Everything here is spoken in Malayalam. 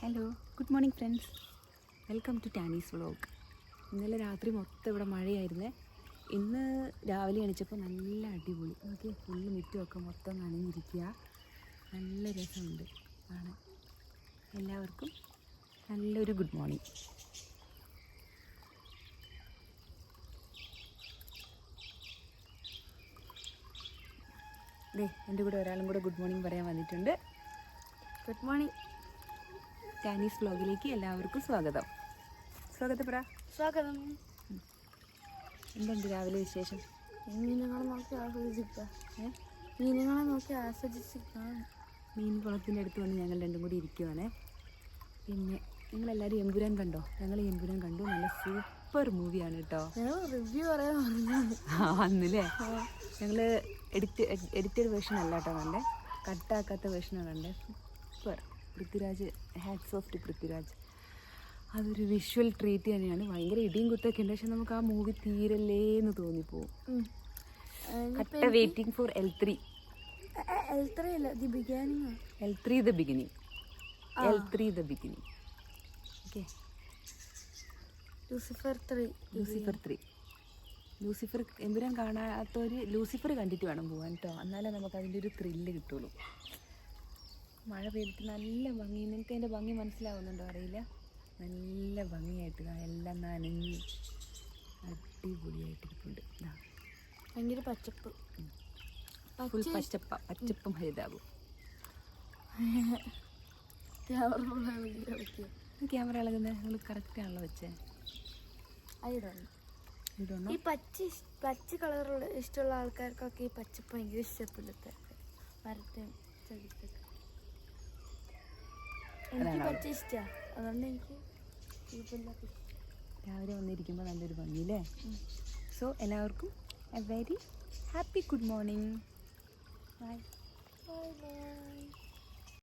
Hello, good morning friends. Welcome to ടാനീസ് വ്ളോഗ്. ഇന്നലെ രാത്രി മൊത്തം ഇവിടെ മഴയായിരുന്നേ. ഇന്ന് രാവിലെ എണീച്ചപ്പോൾ നല്ല അടിപൊളി. നോക്കി, ഫുള്ള് മുറ്റമൊക്കെ മൊത്തം നനഞ്ഞിരിക്കുക. നല്ല രസമുണ്ട് കാണാൻ. എല്ലാവർക്കും നല്ലൊരു ഗുഡ് മോർണിംഗ്. എൻ്റെ കൂടെ ഒരാളും കൂടെ ഗുഡ് മോർണിംഗ് പറയാൻ വന്നിട്ടുണ്ട്. Good morning. ടാനീസ് വ്ളോഗിലേക്ക് എല്ലാവർക്കും സ്വാഗതം. പറ. സ്വാഗതം. എന്തുണ്ട് രാവിലെ വിശേഷം? മീനുകളെ നോക്കി ആസ്വദിച്ചിരിക്കുക. മീൻ കുളത്തിൻ്റെ അടുത്ത് വന്ന് ഞങ്ങൾ രണ്ടും കൂടി ഇരിക്കുവാണേ. പിന്നെ നിങ്ങളെല്ലാവരും എമ്പുരാൻ കണ്ടോ? ഞങ്ങൾ എമ്പുരാൻ കണ്ടു. നല്ല സൂപ്പർ മൂവിയാണ് കേട്ടോ. റിവ്യൂ പറയാൻ വന്നില്ലേ? ഞങ്ങൾ എഡിറ്റഡ് വേർഷൻ അല്ല കേട്ടോ കണ്ടേ, കട്ടാക്കാത്ത വേർഷനാണ് കണ്ടേ. Super. Prithviraj, hats of two Prithviraj. അതൊരു വിഷ്വൽ ട്രീറ്റ് തന്നെയാണ്. ഭയങ്കര ഇടിയും കുത്തൊക്കെ ഉണ്ട്, പക്ഷെ നമുക്ക് ആ മൂവി തീരല്ലേ എന്ന് തോന്നിപ്പോവും. Waiting for L3 the beginning. Okay, Lucifer Empuraan കാണാത്തവർ ലൂസിഫർ കണ്ടിട്ട് വേണം പോകാൻ കേട്ടോ. എന്നാലേ നമുക്ക് അതിൻ്റെ ഒരു ത്രില്ല് കിട്ടുള്ളൂ. മഴ പെയ്തിട്ട് നല്ല ഭംഗി. നിങ്ങൾക്ക് അതിൻ്റെ ഭംഗി മനസ്സിലാവുന്നുണ്ടോ അറിയില്ല. നല്ല ഭംഗിയായിട്ട് എല്ലാം നനഞ്ഞ് അടിപൊളിയായിട്ടിരിപ്പുണ്ട്. ഭയങ്കര പച്ചപ്പ്, ഫുൾ പച്ചപ്പും ഹരിതാവും. ക്യാമറ ഇളകുന്നത് നിങ്ങൾ കറക്റ്റാണല്ലോ വെച്ചേ. ഈ പച്ച കളറുള്ള ഇഷ്ടമുള്ള ആൾക്കാർക്കൊക്കെ ഈ പച്ചപ്പ് ഭയങ്കര ഇഷ്ടപ്പെടത്തെ മരത്തെ ചെടിക്കൊക്കെ. എനിക്ക് പച്ച ഇഷ്ടമാണ്, അതുകൊണ്ട് എനിക്ക് രാവിലെ വന്നിരിക്കുമ്പോൾ നല്ലൊരു ഭംഗിയില്ലേ. സോ എല്ലാവർക്കും a very happy good morning. By.